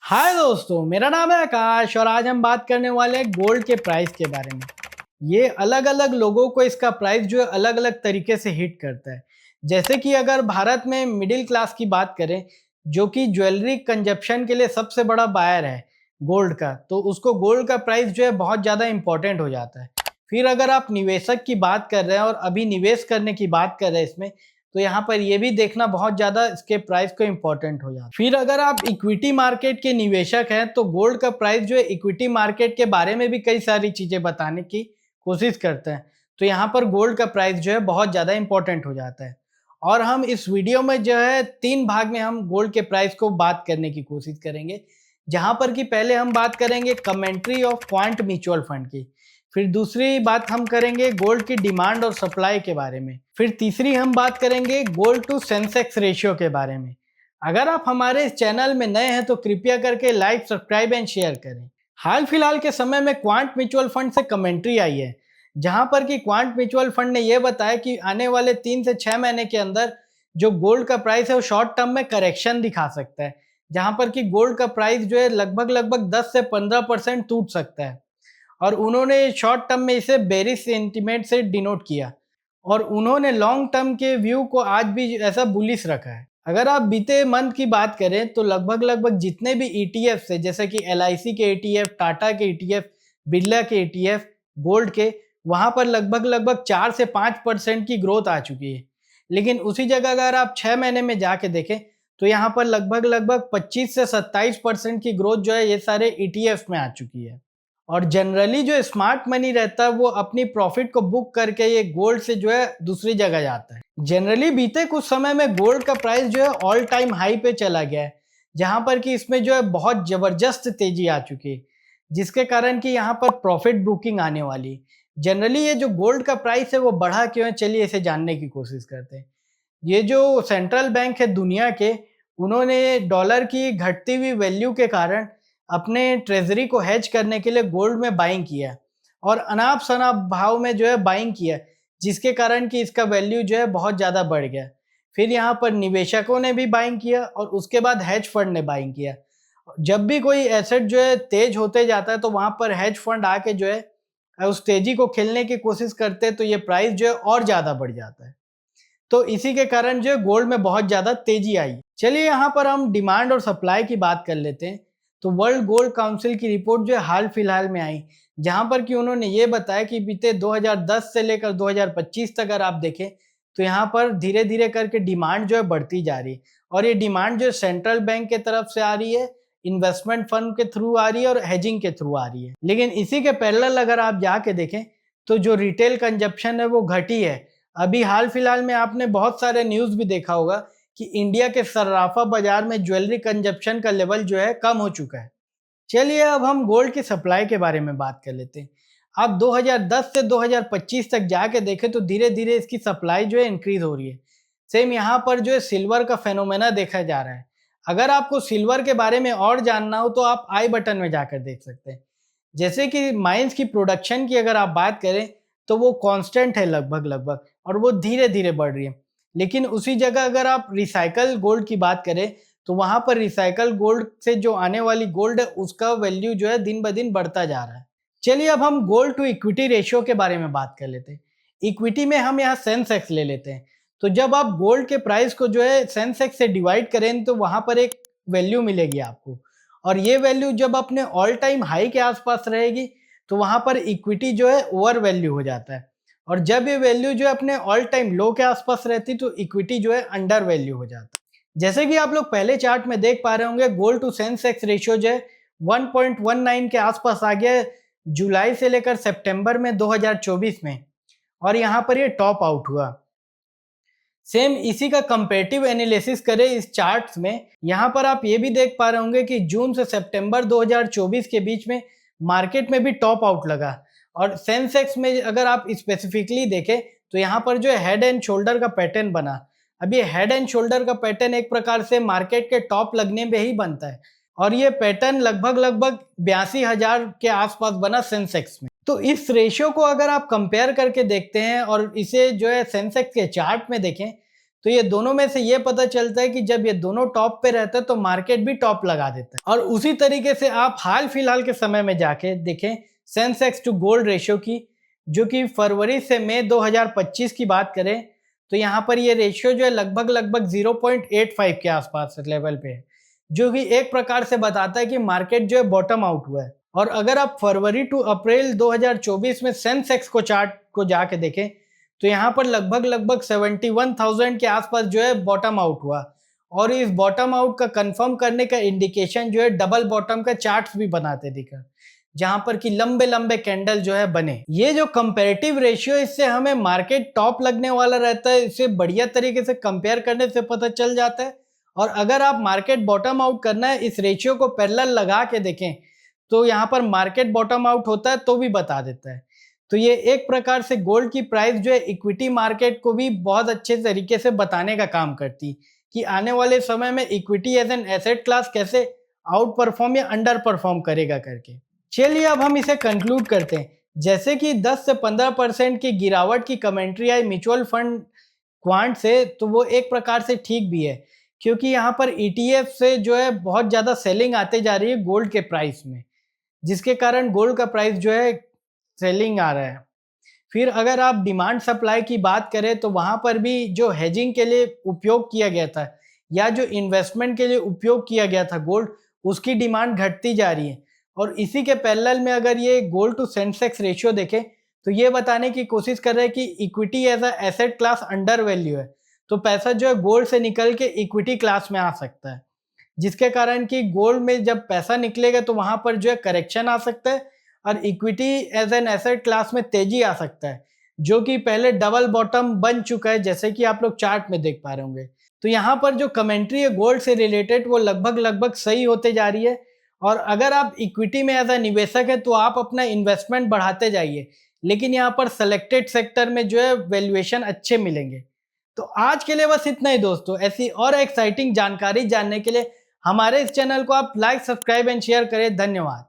हाय दोस्तों, मेरा नाम है आकाश और आज हम बात करने वाले हैं गोल्ड के प्राइस के बारे में। ये अलग अलग लोगों को इसका प्राइस जो है अलग अलग तरीके से हिट करता है। जैसे कि अगर भारत में मिडिल क्लास की बात करें, जो कि ज्वेलरी कंजप्शन के लिए सबसे बड़ा बायर है गोल्ड का, तो उसको गोल्ड का प्राइस जो है बहुत ज़्यादा इंपॉर्टेंट हो जाता है। फिर अगर आप निवेशक की बात कर रहे हैं और अभी निवेश करने की बात कर रहे हैं इसमें, तो यहाँ पर ये भी देखना बहुत ज़्यादा इसके प्राइस को इम्पोर्टेंट हो जाता है। फिर अगर आप इक्विटी मार्केट के निवेशक हैं, तो गोल्ड का प्राइस जो है इक्विटी मार्केट के बारे में भी कई सारी चीज़ें बताने की कोशिश करते हैं। तो यहाँ पर गोल्ड का प्राइस जो है बहुत ज़्यादा इम्पोर्टेंट हो जाता है। और हम इस वीडियो में जो है 3 भाग में हम गोल्ड के प्राइस को बात करने की कोशिश करेंगे। जहाँ पर कि पहले हम बात करेंगे commentary of quant mutual fund की। फिर दूसरी बात हम करेंगे गोल्ड की डिमांड और सप्लाई के बारे में। फिर तीसरी हम बात करेंगे गोल्ड टू सेंसेक्स रेशियो के बारे में। अगर आप हमारे इस चैनल में नए हैं तो कृपया करके लाइक, सब्सक्राइब एंड शेयर करें। हाल फिलहाल के समय में क्वांट म्यूचुअल फंड से कमेंट्री आई है, जहां पर कि क्वांट म्यूचुअल फंड ने यह बताया कि आने वाले 3 से 6 महीने के अंदर जो गोल्ड का प्राइस है वो शॉर्ट टर्म में करेक्शन दिखा सकता है, जहां पर कि गोल्ड का प्राइस जो है लगभग 10 से 15% टूट सकता है। और उन्होंने शॉर्ट टर्म में इसे बेरिश सेंटीमेंट से डिनोट किया और उन्होंने लॉन्ग टर्म के व्यू को आज भी ऐसा बुलिश रखा है। अगर आप बीते मंथ की बात करें तो लगभग जितने भी ईटीएफ है, जैसे कि एलआईसी के ईटीएफ, टाटा के ईटीएफ, बिरला के ईटीएफ, गोल्ड के, वहां पर लगभग 4 से 5% की ग्रोथ आ चुकी है। लेकिन उसी जगह अगर आप 6 महीने में जाके देखें तो यहाँ पर लगभग 25 से 27% की ग्रोथ जो है ये सारे ईटीएफ में आ चुकी है। और जनरली जो स्मार्ट मनी रहता है वो अपनी प्रॉफिट को बुक करके ये गोल्ड से जो है दूसरी जगह जाता है। जनरली बीते कुछ समय में गोल्ड का प्राइस जो है ऑल टाइम हाई पे चला गया है, जहां पर कि इसमें जो है बहुत जबरदस्त तेजी आ चुकी है, जिसके कारण कि यहाँ पर प्रॉफिट बुकिंग आने वाली है। जनरली ये जो गोल्ड का प्राइस है वो बढ़ा क्यों है, चलिए इसे जानने की कोशिश करते हैं। ये जो सेंट्रल बैंक है दुनिया के, उन्होंने डॉलर की घटती हुई वैल्यू के कारण अपने ट्रेजरी को हेज करने के लिए गोल्ड में बाइंग किया और अनाप शनाप भाव में जो है बाइंग किया, जिसके कारण कि इसका वैल्यू जो है बहुत ज़्यादा बढ़ गया। फिर यहाँ पर निवेशकों ने भी बाइंग किया और उसके बाद हेज फंड ने बाइंग किया। जब भी कोई एसेट जो है तेज होते जाता है तो वहाँ पर हेज फंड आके जो है उस तेजी को खेलने की कोशिश करते हैं, तो ये प्राइस जो है और ज़्यादा बढ़ जाता है। तो इसी के कारण जो है गोल्ड में बहुत ज़्यादा तेजी आई। चलिए यहाँ पर हम डिमांड और सप्लाई की बात कर लेते हैं। तो वर्ल्ड गोल्ड काउंसिल की रिपोर्ट जो है हाल फिलहाल में आई, जहाँ पर कि उन्होंने ये बताया कि बीते 2010 से लेकर 2025 तक अगर आप देखें तो यहाँ पर धीरे धीरे करके डिमांड जो है बढ़ती जा रही है। और ये डिमांड जो है सेंट्रल बैंक के तरफ से आ रही है, इन्वेस्टमेंट फंड के थ्रू आ रही है और हेजिंग के थ्रू आ रही है। लेकिन इसी के पैरेलल अगर आप जाके देखें तो जो रिटेल कंजप्शन है वो घटी है। अभी हाल फिलहाल में आपने बहुत सारे न्यूज़ भी देखा होगा कि इंडिया के सर्राफा बाजार में ज्वेलरी कंजप्शन का लेवल जो है कम हो चुका है। चलिए अब हम गोल्ड की सप्लाई के बारे में बात कर लेते हैं। आप 2010 से 2025 तक जाके देखें तो धीरे धीरे इसकी सप्लाई जो है इंक्रीज हो रही है। सेम यहाँ पर जो है सिल्वर का फेनोमेना देखा जा रहा है। अगर आपको सिल्वर के बारे में और जानना हो तो आप आई बटन में जाकर देख सकते हैं। जैसे कि माइंस की प्रोडक्शन की अगर आप बात करें तो वो कांस्टेंट है लगभग और वो धीरे धीरे बढ़ रही है। लेकिन उसी जगह अगर आप रिसाइकल गोल्ड की बात करें तो वहां पर रिसाइकल गोल्ड से जो आने वाली गोल्ड है उसका वैल्यू जो है दिन ब दिन बढ़ता जा रहा है। चलिए अब हम गोल्ड टू इक्विटी रेशियो के बारे में बात कर लेते हैं। इक्विटी में हम यहाँ सेंसेक्स ले लेते हैं। तो जब आप गोल्ड के प्राइस को जो है सेंसेक्स से डिवाइड करें तो वहां पर एक वैल्यू मिलेगी आपको, और ये वैल्यू जब अपने ऑल टाइम हाई के आसपास रहेगी तो वहां पर इक्विटी जो है ओवर वैल्यू हो जाता है, और जब ये वैल्यू जो है अपने ऑल टाइम लो के आसपास रहती तो इक्विटी जो है अंडर वैल्यू हो जाता है। जैसे कि आप लोग पहले चार्ट में देख पा रहे होंगे, गोल्ड टू सेंसेक्स रेशियो जो है 1.19 के आसपास आ गया है जुलाई से लेकर सितंबर में 2024 में, और यहाँ पर ये टॉप आउट हुआ। सेम इसी का कंपेरेटिव एनालिसिस करें इस चार्ट्स में, यहाँ पर आप ये भी देख पा रहे होंगे कि जून से सितंबर 2024 के बीच में मार्केट में भी टॉप आउट लगा। और सेंसेक्स में अगर आप स्पेसिफिकली देखें तो यहाँ पर जो है हेड एंड शोल्डर का पैटर्न बना। अब ये हेड एंड शोल्डर का पैटर्न एक प्रकार से मार्केट के टॉप लगने में ही बनता है, और ये पैटर्न लगभग 82,000 के आसपास बना सेंसेक्स में। तो इस रेशियो को अगर आप कंपेयर करके देखते हैं और इसे जो है सेंसेक्स के चार्ट में देखें तो ये दोनों में से ये पता चलता है कि जब ये दोनों टॉप पे रहता है तो मार्केट भी टॉप लगा देता है। और उसी तरीके से आप हाल फिलहाल के समय में जाके देखें सेंसेक्स टू गोल्ड रेशियो की, जो कि फरवरी से मई 2025 की बात करें तो यहाँ पर ये रेशियो जो है लगभग 0.85 के आसपास लेवल पे है, जो कि एक प्रकार से बताता है कि मार्केट जो है बॉटम आउट हुआ है। और अगर आप फरवरी टू अप्रैल 2024 में सेंसेक्स को चार्ट को जाके देखें तो यहाँ पर लगभग 71,000 के आसपास जो है बॉटम आउट हुआ। और इस बॉटम आउट का कंफर्म करने का इंडिकेशन जो है डबल बॉटम का चार्ट्स भी बनाते दिखा, जहां पर कि लंबे लंबे कैंडल जो है बने। ये जो कंपैरेटिव रेशियो, इससे हमें मार्केट टॉप लगने वाला रहता है, इसे बढ़िया तरीके से कंपेयर करने से पता चल जाता है। और अगर आप मार्केट बॉटम आउट करना है, इस रेशियो को पैरेलल लगा के देखें तो यहाँ पर मार्केट बॉटम आउट होता है तो भी बता देता है। तो ये एक प्रकार से गोल्ड की प्राइस जो है इक्विटी मार्केट को भी बहुत अच्छे तरीके से बताने का काम करती कि आने वाले समय में equity as an asset class कैसे आउट परफॉर्म या अंडर परफॉर्म करेगा करके। चलिए अब हम इसे कंक्लूड करते हैं। जैसे कि 10 से 15% की गिरावट की कमेंट्री आई म्यूचुअल फंड क्वांट से, तो वो एक प्रकार से ठीक भी है, क्योंकि यहाँ पर ETF से जो है बहुत ज़्यादा सेलिंग आते जा रही है गोल्ड के प्राइस में, जिसके कारण गोल्ड का प्राइस जो है सेलिंग आ रहा है। फिर अगर आप डिमांड सप्लाई की बात करें तो वहाँ पर भी जो हेजिंग के लिए उपयोग किया गया था या जो इन्वेस्टमेंट के लिए उपयोग किया गया था गोल्ड, उसकी डिमांड घटती जा रही है। और इसी के पैरेलल में अगर ये गोल्ड टू सेंसेक्स रेशियो देखें तो ये बताने की कोशिश कर रहे हैं कि equity as a asset class undervalue है, तो पैसा जो है गोल्ड से निकल के इक्विटी क्लास में आ सकता है, जिसके कारण कि गोल्ड में जब पैसा निकलेगा तो वहां पर जो है करेक्शन आ सकता है और equity as an asset class में तेजी आ सकता है, जो कि पहले डबल बॉटम बन चुका है, जैसे कि आप लोग चार्ट में देख पा रहे होंगे। तो यहाँ पर जो कमेंट्री है गोल्ड से रिलेटेड वो लगभग सही होते जा रही है। और अगर आप इक्विटी में एज अ निवेशक है तो आप अपना इन्वेस्टमेंट बढ़ाते जाइए, लेकिन यहाँ पर सेलेक्टेड सेक्टर में जो है वैल्यूएशन अच्छे मिलेंगे। तो आज के लिए बस इतना ही दोस्तों। ऐसी और एक्साइटिंग जानकारी जानने के लिए हमारे इस चैनल को आप लाइक, सब्सक्राइब एंड शेयर करें। धन्यवाद।